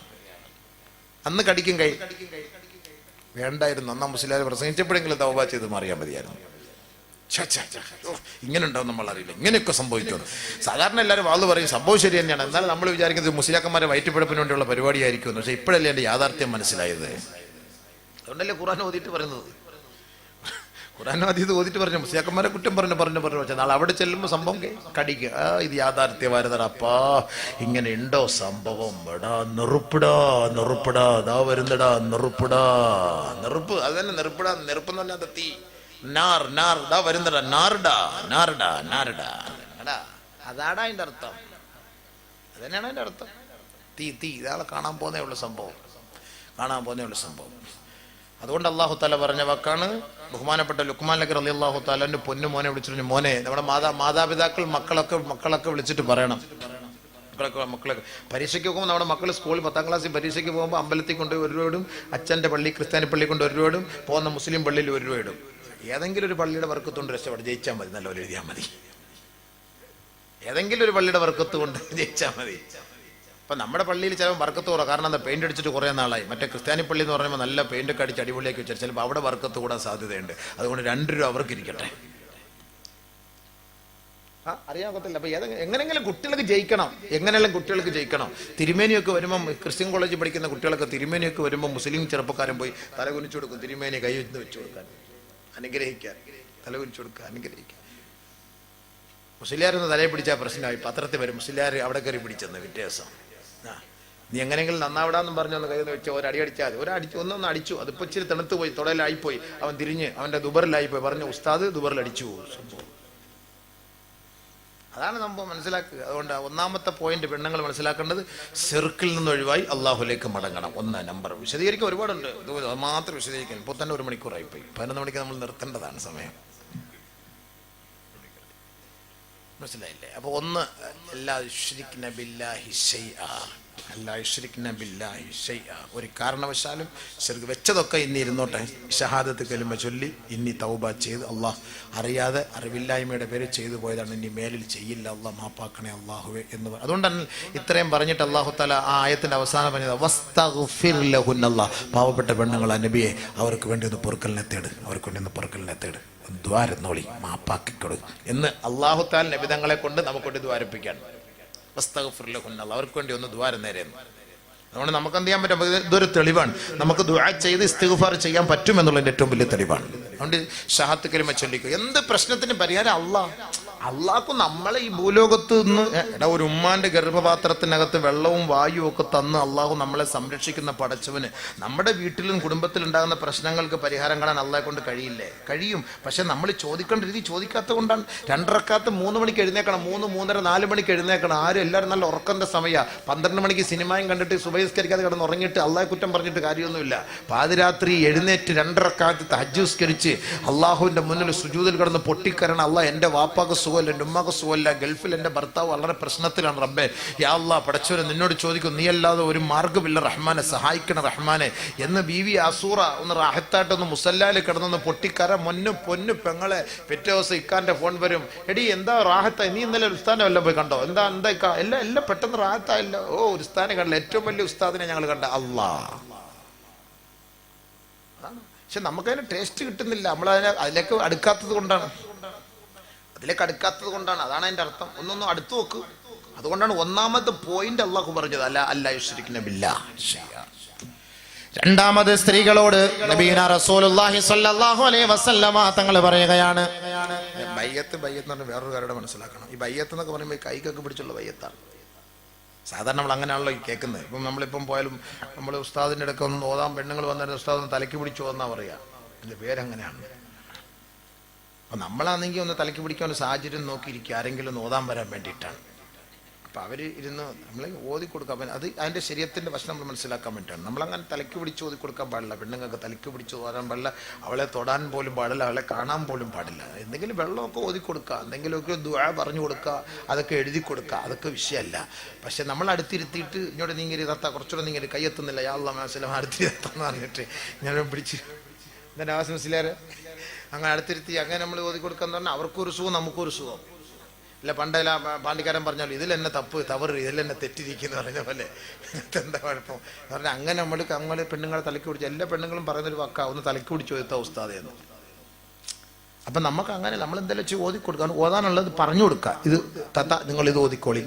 അന്ന് കടിക്കും കൈ വേണ്ടായിരുന്നു. അന്നാ മുസ്ലിം പ്രസംഗിച്ചപ്പോഴെങ്കിലും തൗബ ചെയ്ത് മാറിയാൽ മതിയായിരുന്നു. ഇങ്ങനെ ഉണ്ടാവും നമ്മൾ അറിയില്ല, ഇങ്ങനെയൊക്കെ സംഭവിക്കുന്നു. സാധാരണ എല്ലാവരും വാള് പറയും സംഭവം ശരി തന്നെയാണ്, എന്നാലും നമ്മൾ വിചാരിക്കുന്നത് മുസ്ലിയാക്കന്മാരെ വയറ്റിപ്പിഴപ്പിന് വേണ്ടിയുള്ള പരിപാടിയായിരിക്കും. പക്ഷെ ഇപ്പോഴല്ലേ എൻ്റെ യാഥാർത്ഥ്യം മനസ്സിലായത്. അതുകൊണ്ടല്ലേ ഖുർആൻ ഓതിയിട്ട് പറയുന്നത്. ഖുർആൻ അതീത് ഓതിയിട്ട് പറഞ്ഞു മുസ്ലിയാക്കന്മാരെ കുറ്റം പറഞ്ഞു. പക്ഷെ നാളെ അവിടെ ചെല്ലുമ്പോൾ സംഭവം കടിക്കുക. ഇത് യാഥാർത്ഥ്യമായിരുന്നടാ, ഇങ്ങനെ ഉണ്ടോ സംഭവം, എടാ നെറുപ്പിടാ ദാ വരുന്നടാ നെറുപ്പ്. അത് തന്നെ നെറുപ്പെന്ന് പറഞ്ഞാൽ തീ, നാർ ദാ വരുന്നടാ, നാർഡാ. അതാടാ അതിന്റെ അർത്ഥം, അത് തന്നെയാണ് അതിന്റെ അർത്ഥം. തീ ഇതാളെ കാണാൻ പോന്നേ ഉള്ള സംഭവം. അതുകൊണ്ട് അല്ലാഹു തആല പറഞ്ഞ വാക്കാണ്. ബഹുമാനപ്പെട്ട ലുഖ്മാൻ നബി റളിയല്ലാഹു തആല പൊന്നു മോനെ വിളിച്ചിട്ട്, മോനെ, നമ്മുടെ മാതാപിതാക്കൾ മക്കളൊക്കെ വിളിച്ചിട്ട് പറയണം. മക്കളൊക്കെ പരീക്ഷയ്ക്ക് പോകുമ്പോൾ നമ്മുടെ മക്കൾ സ്കൂളിൽ 10ാം ക്ലാസ്സിൽ പരീക്ഷയ്ക്ക് പോകുമ്പോൾ അമ്പലത്തിൽ കൊണ്ട് 1 രൂപ ഇടും, അച്ഛൻ്റെ പള്ളി ക്രിസ്ത്യാനി പള്ളി കൊണ്ട് 1 രൂപ ഇടും, പോകുന്ന മുസ്ലിം പള്ളിയിൽ 1 രൂപ ഇടും. ഏതെങ്കിലും ഒരു പള്ളിയുടെ വർക്കത്തുകൊണ്ട് രക്ഷപ്പെട്ട് ജയിച്ചാൽ മതി, നല്ലപോലെ എഴുതിയാൽ മതി. ഏതെങ്കിലും ഒരു പള്ളിയുടെ വർക്കത്ത് കൊണ്ട് ജയിച്ചാൽ മതി. ഇപ്പം നമ്മുടെ പള്ളിയിൽ ചിലപ്പോൾ വർക്കത്ത് കുറവ്, കാരണം എന്താ, പെയിന്റ് അടിച്ചിട്ട് കുറേ നാളായി. മറ്റേ ക്രിസ്ത്യാനി പള്ളി എന്ന് പറയുമ്പോൾ നല്ല പെയിന്റ് ഒക്കെ അടിച്ച് അടിപൊളിയാക്കി വെച്ചാൽ ചിലപ്പോൾ അവിടെ വർക്കത്ത് കൂടാൻ സാധ്യതയുണ്ട്. അതുകൊണ്ട് 2 രൂപ അവർക്ക് ഇരിക്കട്ടെ. അറിയാകത്തില്ല. അപ്പൊ എങ്ങനെങ്കിലും കുട്ടികൾക്ക് ജയിക്കണം. തിരുമേനിയൊക്കെ വരുമ്പോൾ, ക്രിസ്ത്യൻ കോളേജിൽ പഠിക്കുന്ന കുട്ടികളൊക്കെ തിരുമേനിയൊക്കെ വരുമ്പോൾ മുസ്ലിം ചെറുപ്പക്കാരൻ പോയി തല കുനിച്ചു കൊടുക്കും. തിരുമേനി കൈ വെച്ച് കൊടുക്കാൻ, അനുഗ്രഹിക്കാൻ, തല കുനിച്ചു കൊടുക്കുക, അനുഗ്രഹിക്കാൻ. മുസ്ലിയാരൊന്ന് തലയെ പിടിച്ചാൽ പ്രശ്നമായി. പത്രത്തിൽ വരും മുസ്ലിയാർ അവിടെ കയറി പിടിച്ചെന്ന് വ്യത്യാസം. നീ എങ്ങനെയെങ്കിലും നന്നാവിടാന്നും പറഞ്ഞൊന്ന് കയ്യെന്ന് വെച്ചാൽ ഒരടി അടിച്ചാൽ ഒന്നൊന്ന് അടിച്ചു. അതിപ്പോൾ ഇച്ചിരി തണുത്ത് പോയി, തുടയിലായിപ്പോയി. അവൻ തിരിഞ്ഞ് അവൻ്റെ ദുബറിലായിപ്പോയി. പറഞ്ഞു ഉസ്താദ് ദുബറിൽ അടിച്ചു സംഭവം. അതാണ് സംഭവം, മനസ്സിലാക്കുക. അതുകൊണ്ട് ഒന്നാമത്തെ പോയിന്റ് പെണ്ണുങ്ങൾ മനസ്സിലാക്കേണ്ടത്, സെർക്കിൽ നിന്ന് ഒഴിവായി അള്ളാഹുലേക്ക് മടങ്ങണം. 1 നമ്പർ. വിശദീകരിക്കാൻ ഒരുപാടുണ്ട്, അത് മാത്രം വിശദീകരിക്കാൻ ഇപ്പോൾ തന്നെ 1 മണിക്കൂറായിപ്പോയി. 11 മണിക്ക് നമ്മൾ നിർത്തേണ്ടതാണ് സമയം. മനസ്സിലായില്ലേ? അപ്പൊ 1, ലാ യുശ്രിക്ന ബില്ലാഹി ഷൈഅ. ഒരു കാരണവശാലും ശിർക്ക് വെച്ചതൊക്കെ ഇനി ഇരുന്നോട്ടെ. ഷഹാദത്ത് കലിമ ചൊല്ലി ഇനി തൗബ ചെയ്ത്, അള്ളാഹ് അറിയാതെ അറിവില്ലായ്മയുടെ പേര് ചെയ്തു പോയതാണ്, ഇനി മേലിൽ ചെയ്യില്ല, അള്ളാഹ് മാപ്പാക്കണേ അള്ളാഹുവേ എന്ന്. അതുകൊണ്ടാണ് ഇത്രയും പറഞ്ഞിട്ട് അള്ളാഹു തആല ആ ആയത്തിന്റെ അവസാനം പറഞ്ഞത് വസ്തഗ്ഫിർ ലഹുന്ന. പാവപ്പെട്ട പെണ്ണുങ്ങൾ നബിയെ അവർക്ക് വേണ്ടി ഒന്ന് പൊറുക്കലിനെ തേട്, ദ്വാരന്നോളി, മാപ്പാക്കിക്കൊടു എന്ന് അള്ളാഹു തആല നബിതങ്ങളെ കൊണ്ട് നമുക്കൊണ്ട് ദ്വാരപ്പിക്കാൻ. വസ്തഗ്ഫിർ ലഹുന്ന, അവർക്ക് വേണ്ടി ഒന്ന് ദ്വാരം നേരെന്ന്. അതുകൊണ്ട് നമുക്ക് എന്ത് ചെയ്യാൻ പറ്റും? ഇതൊരു തെളിവാണ്. നമുക്ക് ദുആ ചെയ്ത് ഇസ്തിഗ്ഫാർ ചെയ്യാൻ പറ്റുമെന്നുള്ളതിന്റെ ഏറ്റവും വലിയ തെളിവാണ്. അതുകൊണ്ട് ഷഹാദത്ത് കലിമ ചൊല്ലിക്കുക. എന്ത് പ്രശ്നത്തിന് പരിഹാരം അള്ളാഹ്ക്കും നമ്മളെ ഈ ഭൂലോകത്ത് നിന്ന് ഒരു ഉമ്മാന്റെ ഗർഭപാത്രത്തിനകത്ത് വെള്ളവും വായുവും ഒക്കെ തന്ന് അള്ളാഹു നമ്മളെ സംരക്ഷിക്കുന്ന പടച്ചവന് നമ്മുടെ വീട്ടിലും കുടുംബത്തിലും ഉണ്ടാകുന്ന പ്രശ്നങ്ങൾക്ക് പരിഹാരം കാണാൻ അള്ളാഹെ കൊണ്ട് കഴിയും. പക്ഷെ നമ്മൾ ചോദിക്കേണ്ട രീതി ചോദിക്കാത്തത് കൊണ്ടാണ്. 2 റക്അത്ത് 3 മണിക്ക് എഴുന്നേക്കണം, 3, 3:30, 4 മണിക്ക് എഴുന്നേക്കണം. എല്ലാവരും നല്ല ഉറക്കന്റെ സമയമാണ്. 12 മണിക്ക് സിനിമയും കണ്ടിട്ട് സുബഹിസ്കരിക്കാതെ കിടന്ന് ഉറങ്ങിയിട്ട് അള്ളാഹെ കുറ്റം പറഞ്ഞിട്ട് കാര്യമൊന്നുമില്ല. പാതിരാത്രി എഴുന്നേറ്റ് 2 റക്അത്ത് തഹജ്ജുദ്സ്കരിച്ച് അള്ളാഹുവിന്റെ മുന്നിൽ സുജൂദിൽ കിടന്ന് പൊട്ടിക്കരണം. അള്ളാഹ് എൻ്റെ വാപ്പാക്ക് സുഖമില്ല, എൻ്റെ ഉമ്മാക്ക് സുഖമില്ല, ഗൾഫിൽ എൻ്റെ ഭർത്താവ് വളരെ പ്രശ്നത്തിലാണ്, റബ്ബേ യാ അല്ലാഹ് പടച്ചവനെ നിന്നോട് ചോദിക്കും, നീ അല്ലാതെ ഒരു മാർഗ്ഗമില്ല റഹ്മാനെ, സഹായിക്കണം റഹ്മാനെ എന്ന് ബീവി ആസൂറ ഒന്ന് റാഹത്തായിട്ടൊന്ന് മുസല്ലാല് കിടന്നൊന്ന് പൊട്ടിക്കര പൊന്നു പെങ്ങളെ. പിറ്റേ ദിവസം ഇക്കാന്റെ ഫോൺ വരും, എടി എന്താ റാഹത്തായി, നീ ഇന്നലെ ഒരു ഉസ്താനെ വല്ലതും പോയി കണ്ടോ, എന്താ എല്ലാം പെട്ടെന്ന് റാഹത്തായില്ല. ഓ ഒരു ഉസ്താനെ കണ്ടില്ല, ഏറ്റവും വലിയ ഉസ്താദിനെ ഞങ്ങൾ കണ്ട. അല്ലാഹ്, പക്ഷെ നമുക്കതിന് ടേസ്റ്റ് കിട്ടുന്നില്ല. അതിലേക്ക് അടുക്കാത്തത് കൊണ്ടാണ്. അതാണ് അതിന്റെ അർത്ഥം. ഒന്നൊന്നും അടുത്തു നോക്ക്. അതുകൊണ്ടാണ് 1ാമത്തെ പോയിന്റ് അള്ളാഹു പറഞ്ഞത്, അല്ലാ യുശ്രിക്ന ബില്ലാഹി ഷൈഅ. രണ്ടാമത് സ്ത്രീകളോട് നബിയുനാ റസൂലുള്ളാഹി സ്വല്ലല്ലാഹു അലൈഹി വസല്ലമ തങ്ങൾ പറയുകയാണ്, ബയ്യത്ത് ബയ്യത്ത് എന്ന് പറഞ്ഞാൽ വേറൊരു കാര്യം മനസ്സിലാക്കണം. ഈ ബയ്യത്ത് എന്നൊക്കെ പറയുമ്പോൾ ഈ കൈക്കൊക്കെ പിടിച്ചുള്ള ബയ്യത്താണ്. സാധാരണ നമ്മൾ അങ്ങനെയാണല്ലോ ഈ കേൾക്കുന്നത്. ഇപ്പം നമ്മളിപ്പം പോയാലും നമ്മൾ ഉസ്താദിൻ്റെ ഇടയ്ക്ക് ഒന്ന് ഓതാൻ പെണ്ണുങ്ങൾ വന്നിട്ട് ഉസ്താദ് ഒന്ന് തലയ്ക്ക് പിടിച്ചു എന്നാ പറയുക. എൻ്റെ പേരങ്ങനെയാണ്. അപ്പം നമ്മളാണെങ്കിൽ ഒന്ന് തലയ്ക്ക് പിടിക്കാൻ ഒരു സാഹചര്യം നോക്കിയിരിക്കുക, ആരെങ്കിലും ഒന്ന് ഓതാൻ വരാൻ വേണ്ടിയിട്ടാണ്. അപ്പം അവർ ഇരുന്ന് നമ്മൾ ഓതി കൊടുക്കാം. അപ്പം അത് അതിൻ്റെ ശരീരത്തിൻ്റെ വശം നമ്മൾ മനസ്സിലാക്കാൻ വേണ്ടിയിട്ടാണ്. നമ്മളങ്ങനെ തലയ്ക്ക് പിടിച്ച് ഓതി കൊടുക്കാൻ പാടില്ല. പെണ്ണുങ്ങൾക്ക് തലയ്ക്ക് പിടിച്ച് ഓതാൻ പാടില്ല, അവളെ തൊടാൻ പോലും പാടില്ല, അവളെ കാണാൻ പോലും പാടില്ല. എന്തെങ്കിലും വെള്ളമൊക്കെ ഓതി കൊടുക്കുക, എന്തെങ്കിലുമൊക്കെ ദുആ പറഞ്ഞു കൊടുക്കുക, അതൊക്കെ എഴുതി കൊടുക്കുക, അതൊക്കെ വിഷയമല്ല. പക്ഷെ നമ്മൾ അടുത്തിരുത്തിയിട്ട് ഇങ്ങോട്ട് നീങ്ങി തത്ത കുറച്ചുകൂടെ നീങ്ങി കയ്യെത്തുന്നില്ല, യാ അല്ലാഹ് മനസ്സിലാവും അടുത്തിരുത്താന്ന് പറഞ്ഞിട്ട് ഞാൻ പിടിച്ച് എൻ്റെ ആവാസം മനസ്സിലാറ് അങ്ങനെ അടുത്തിരുത്തി അങ്ങനെ നമ്മൾ ഓതി കൊടുക്കാന്ന് പറഞ്ഞാൽ അവർക്കൊരു സുഖം നമുക്കൊരു സുഖം. ഇല്ല പണ്ടല്ല പാണ്ടിക്കാരൻ പറഞ്ഞാലും ഇതിലെന്നെ തവറ് ഇതിലെന്നെ തെറ്റിരിക്കുന്നു പറഞ്ഞ പോലെ എന്താ കുഴപ്പം എന്ന് പറഞ്ഞാൽ അങ്ങനെ നമ്മൾ പെണ്ണുങ്ങളെ തലയ്ക്ക് പിടിച്ച് എല്ലാ പെണ്ണുങ്ങളും പറയുന്നൊരു വാക്കാ ഒന്ന് തലയ്ക്ക് പിടിച്ച് ഓദിത്ത ഉസ്താദേ എന്ന്. അപ്പം നമുക്ക് അങ്ങനെ നമ്മൾ എന്തെങ്കിലും വെച്ച് ഓതി കൊടുക്കുക, ഓതാനുള്ളത് പറഞ്ഞു കൊടുക്കുക. ഇത് തത്ത നിങ്ങളിത് ഓതിക്കോളി,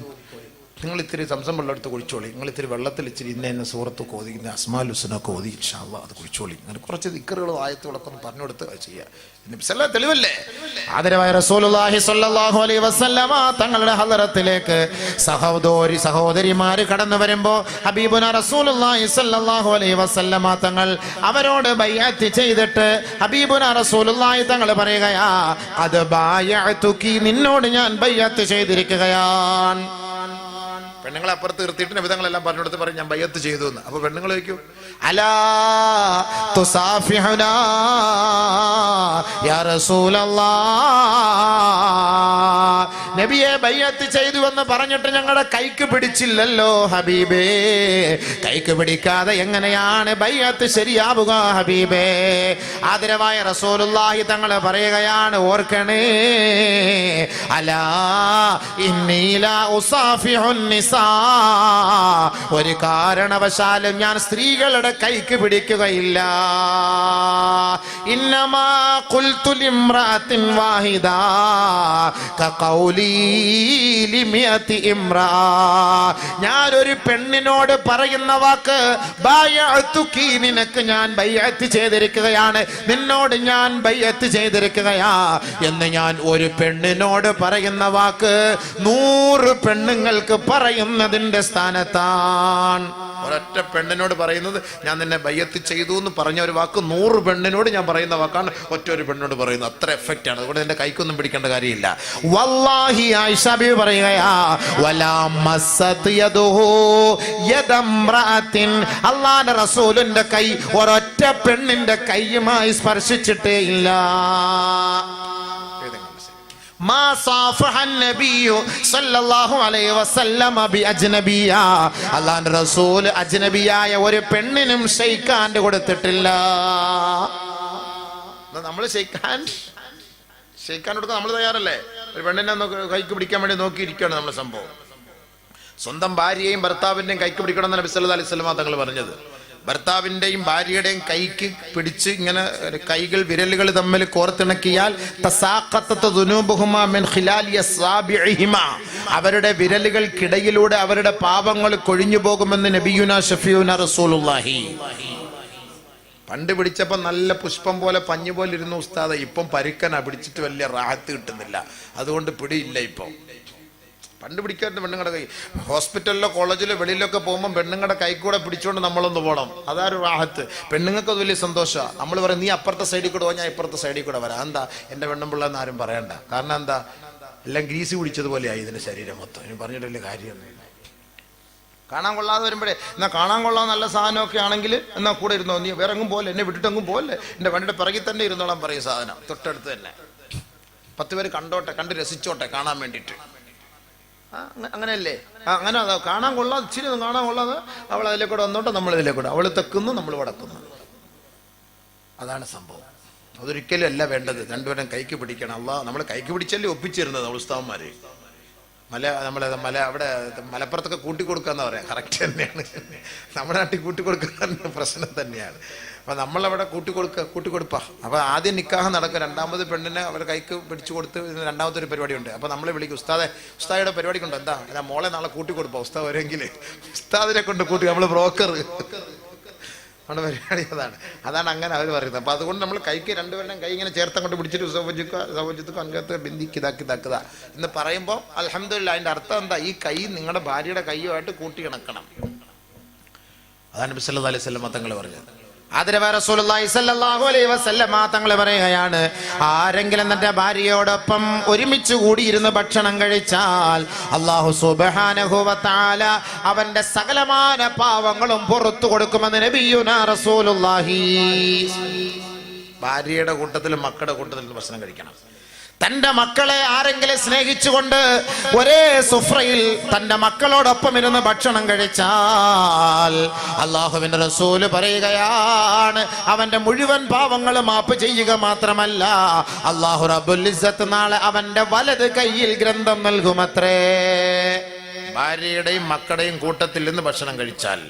നിങ്ങൾ ഇത്തിരി സംസം വെള്ളം എടുത്ത് കുഴിച്ചോളി, നിങ്ങൾ ഇത്തിരി വെള്ളത്തിൽ ഇച്ചിരി ഇന്ന സൂറത്തൊക്കെ ഓതി, ഇന്ന അസ്മാൽ ഹുസ്നൊക്കെ ഓതി, ഇൻഷാ അല്ലാഹ് അത് കുഴിച്ചോളി. അങ്ങനെ കുറച്ച് ദിക്റുകളും ആയത്തുകളൊക്കെ ഒന്ന് പറഞ്ഞു കൊടുത്ത് ചെയ്യുക. തെളിവല്ലേ? ആദരവായ റസൂലുള്ളാഹി സ്വല്ലല്ലാഹു അലൈഹി വസല്ലമ തങ്ങളുടെ ഹളറത്തിലേക്ക് സഹോദരിമാര് കടന്നു വരുമ്പോ ഹബീബുനാ റസൂലുള്ളാഹി സ്വല്ലല്ലാഹു അലൈഹി വസല്ലമ തങ്ങൾ അവരോട് ബൈഅത്ത് ചെയ്തിട്ട് ഹബീബുനാ റസൂലുള്ളാഹി തങ്ങൾ പറയുകയാ, അത് ബൈഅതുകി, നിന്നോട് ഞാൻ ബൈഅത്ത് ചെയ്തിരിക്കുകയാണ്. പെണ്ണുങ്ങളെ അപ്പുറത്ത് നിർത്തിയിട്ട് നബിതങ്ങളെല്ലാം പറഞ്ഞെടുത്ത് പറയും ഞാൻ ബയ്യത്ത് ചെയ്തു എന്ന്. അപ്പൊ പെണ്ണുങ്ങൾ ചോദിക്കും, അലാ തുസാഫിഹുനാ യാ റസൂലല്ലാഹ്, നബിയെ ബയ്യത്ത് ചെയ്തു എന്ന് പറഞ്ഞിട്ട് ഞങ്ങളുടെ കൈക്ക് പിടിച്ചില്ലല്ലോ ഹബീബേ, കൈക്ക് പിടിക്കാതെ എങ്ങനെയാണ് ബയ്യത്ത് ശരിയാവുക ഹബീബേ? ആദരവായ റസൂലുള്ളാഹി തങ്ങൾ പറയുകയാണ്, ഓർക്കണേ, അലാ ഇന്നി ലാ ഉസാഫിഹുൻ നിസാ, ഒരു കാരണവശാലും ഞാൻ സ്ത്രീകളുടെ കൈക്ക് പിടിക്കുകയില്ല. ഇന്നമാ ഖുൽതു ലിംറഅത്തിൻ വാഹിദ കഖൗലി ലിമിയതി ഇംറാ, ഞാൻ ഒരു പെണ്ണിനോട് പറയുന്ന വാക്ക് ബൈഅതുകി, നിനക്ക് ഞാൻ ബൈഅത്ത് ചെയ്തിരിക്കുകയാണ്, നിന്നോട് ഞാൻ ബൈഅത്ത് ചെയ്തിരിക്കുകയാ എന്ന് ഞാൻ ഒരു പെണ്ണിനോട് പറയുന്ന വാക്ക് 100 പെണ്ണുങ്ങൾക്ക് പറയുന്നതിന്റെ സ്ഥാനത്താണ്. ഒരൊറ്റ പെണ്ണിനോട് പറയുന്നത് ഞാൻ നിന്നെ ബയ്യത്ത് ചെയ്തു എന്ന് പറഞ്ഞ ഒരു വാക്ക് 100 പെണ്ണിനോട് ഞാൻ പറയുന്ന വാക്കാണ് ഒറ്റ ഒരു പെണ്ണിനോട് പറയുന്നത്. അത്ര എഫക്റ്റ് ആണ്. അതുകൊണ്ട് എന്റെ കൈക്കൊന്നും പിടിക്കേണ്ട കാര്യമില്ല. വല്ലാഹി ആയിഷ ബീവി പറയുകയാ, വലാ മസ്സത് യദുഹു യദംറഅത്തിൻ, അല്ലാഹുവിന്റെ റസൂലിന്റെ കൈ ഒരൊറ്റ പെണ്ണിന്റെ കൈയുമായി സ്പർശിച്ചിട്ടേ ഇല്ല. മാ സാഫഹൻ നബിയു സല്ലല്ലാഹു അലൈഹി വസല്ലമ ബി അജ്നബിയ, അല്ലാഹുവിന്റെ റസൂൽ അജ്നബിയായ ഒരു പെണ്ണിനും ഷെയ്ഖാൻഡ് കൊടുത്തിട്ടില്ല. നമ്മൾ ഷെയ്ഖാൻ കൊടുക്കാൻ നമ്മൾ തയ്യാറല്ലേ? ഒരു പെണ്ണിനെ കൈക്ക് പിടിക്കാൻ വേണ്ടി നോക്കിയിരിക്കുകയാണ് നമ്മൾ. സംഭവം സ്വന്തം ഭാര്യയെയും ഭർത്താവിന്റെയും കൈക്ക് പിടിക്കണം എന്ന് നബി സല്ലല്ലാഹു അലൈഹി വസല്ലമ തങ്ങൾ പറഞ്ഞത്. ഭർത്താവിന്റെയും ഭാര്യയുടെയും കൈക്ക് പിടിച്ച് ഇങ്ങനെ കൈകൾ വിരലുകൾ തമ്മിൽ കോർത്തിണക്കിയാൽ അവരുടെ വിരലുകൾക്കിടയിലൂടെ അവരുടെ പാപങ്ങൾ കൊഴിഞ്ഞു പോകുമെന്ന് നബിയുനാ ഷഫീഉനാ റസൂലുള്ളാഹി. പണ്ട് പിടിച്ചപ്പോൾ നല്ല പുഷ്പം പോലെ പഞ്ഞു പോലെ ഇരുന്ന ഉസ്താദ് ഇപ്പം പരുക്കനാ, പിടിച്ചിട്ട് വലിയ റാഹത്ത് കിട്ടുന്നില്ല, അതുകൊണ്ട് പിടിയില്ല. ഇപ്പം പണ്ട് പിടിക്കാത്ത പെണ്ണുങ്ങളുടെ കൈ ഹോസ്പിറ്റലിലോ കോളേജിലോ വെളിയിലൊക്കെ പോകുമ്പോൾ പെണ്ണുങ്ങളുടെ കൈ കൂടെ പിടിച്ചുകൊണ്ട് നമ്മളൊന്ന് പോകണം. അതൊരു റാഹത്ത്. പെണ്ണുങ്ങൾക്ക് അത് വലിയ സന്തോഷമാണ്. നമ്മൾ പറയും നീ അപ്പുറത്തെ സൈഡിൽ കൂടെ പോകാൻ, ഞാൻ ഇപ്പുറത്തെ സൈഡിൽ കൂടെ വരാം. എന്താ എൻ്റെ പെണ്ണുമ്പിള്ളെന്ന് ആരും പറയണ്ട. കാരണം എന്താ, എല്ലാം ഗ്രീസ് കുടിച്ചതുപോലെയായി ഇതിൻ്റെ ശരീരം മൊത്തം. ഇനി പറഞ്ഞിട്ട് വലിയ കാര്യമൊന്നുമില്ല. കാണാൻ കൊള്ളാതെ വരുമ്പോഴേ എന്നാൽ കാണാൻ കൊള്ളാൻ നല്ല സാധനമൊക്കെ ആണെങ്കിൽ എന്നാൽ കൂടെ ഇരുന്നോ, നീ വേറെ എങ്ങും പോലെ, എന്നെ വിട്ടിട്ടെങ്ങും പോലെ, എൻ്റെ വണ്ടിയുടെ പിറകിൽ തന്നെ ഇരുന്നോളാൻ പറയും. സാധനം തൊട്ടടുത്ത് തന്നെ 10 പേര് കണ്ടോട്ടെ, കണ്ട് രസിച്ചോട്ടെ കാണാൻ വേണ്ടിയിട്ട്. അങ്ങനെയല്ലേ? അങ്ങനെ കാണാൻ കൊള്ളാതെ ഇച്ചിരി കാണാൻ കൊള്ളാതെ അവൾ അതിലെ കൂടെ വന്നോട്ടെ, നമ്മൾ ഇതിലെ കൂടെ, അവൾ തെക്കുന്നു നമ്മൾ വടക്കുന്നു. അതാണ് സംഭവം. അതൊരിക്കലും അല്ല വേണ്ടത്. രണ്ടുപേരും കൈക്ക് പിടിക്കണം. അള്ളാഹ് നമ്മൾ കൈക്ക് പിടിച്ചല്ലേ ഒപ്പിച്ചിരുന്നത് ഉസ്താവന്മാര്. നമ്മളെ അവിടെ മലപ്പുറത്തൊക്കെ കൂട്ടിക്കൊടുക്കാന്ന് പറയാം. കറക്റ്റ് തന്നെയാണ്. നമ്മുടെ നാട്ടിൽ കൂട്ടിക്കൊടുക്കുന്ന പ്രശ്നം തന്നെയാണ്. അപ്പൊ നമ്മളവിടെ കൂട്ടിക്കൊടുപ്പാ. അപ്പൊ ആദ്യം നിക്കാഹ് നടക്കുക, രണ്ടാമത് പെണ്ണിനെ അവരുടെ കൈക്ക് പിടിച്ചു കൊടുത്ത് രണ്ടാമത്തെ ഒരു പരിപാടി ഉണ്ട്. അപ്പൊ നമ്മളെ വിളിക്കും, ഉസ്താദയുടെ പരിപാടിക്കുണ്ടോ, എന്താ മോളെ നാളെ കൂട്ടിക്കൊടുപ്പാ ഉസ്താദ് വരുമെങ്കിൽ. ഉസ്താദിനെ കൊണ്ട് കൂട്ടി, നമ്മള് ബ്രോക്കർ നമ്മുടെ പരിപാടി അതാണ് അങ്ങനെ അവർ പറയുന്നത്. അപ്പൊ അതുകൊണ്ട് നമ്മൾ കൈക്ക് രണ്ടുപേരുടെയും കൈ ഇങ്ങനെ ചേർത്തങ്ങോട്ട് പിടിച്ചിട്ട് സൗജിക്കുക അൻകത്ത് ബിന്ദിക്കിതാക്കിതാക്കുക എന്ന് പറയുമ്പോൾ അൽഹംദുലില്ലാഹ് അതിന്റെ അർത്ഥം എന്താ? ഈ കൈ നിങ്ങളുടെ ഭാര്യയുടെ കൈയുമായിട്ട് കൂട്ടി ഇണക്കണം. അതാണ് നബി സല്ലല്ലാഹു അലൈഹി വസല്ലം തങ്ങൾ പറഞ്ഞത്. ആദരവായ റസൂലുള്ളാഹി സ്വല്ലല്ലാഹു അലൈഹി വസല്ലം തങ്ങൾ പറയുകയാണ്, ആരെങ്കിലും തന്റെ ഭാര്യയോടൊപ്പം ഒരുമിച്ച് കൂടിയിരുന്ന് ഭക്ഷണം കഴിച്ചാൽ അല്ലാഹു സുബ്ഹാനഹു വ തആല അവന്റെ സകലമാന പാവങ്ങളും പുറത്തു കൊടുക്കുമെന്ന് നബിയുനാ റസൂലുള്ളാഹി. ഭാര്യയുടെ കൂട്ടത്തിലും മക്കളുടെ കൂട്ടത്തിലും ഭക്ഷണം കഴിക്കണം. തന്റെ മക്കളെ ആരെങ്കിലും സ്നേഹിച്ചുകൊണ്ട് ഒരേ സുഫ്രയിൽ തന്റെ മക്കളോടൊപ്പം ഇരുന്ന് ഭക്ഷണം കഴിച്ചാൽ അല്ലാഹുവിന്റെ റസൂല് പറയുകയാണ്, അവന്റെ മുഴുവൻ പാവങ്ങളും മാപ്പ് ചെയ്യുക മാത്രമല്ല, അല്ലാഹു റബ്ബുൽ ഇസ്സത്ത് നാളെ അവന്റെ വലത് കൈയിൽ ഗ്രന്ഥം നൽകുമത്രേ. ഭാര്യയുടെയും മക്കളുടെയും കൂട്ടത്തിൽ നിന്ന് ഭക്ഷണം കഴിച്ചാൽ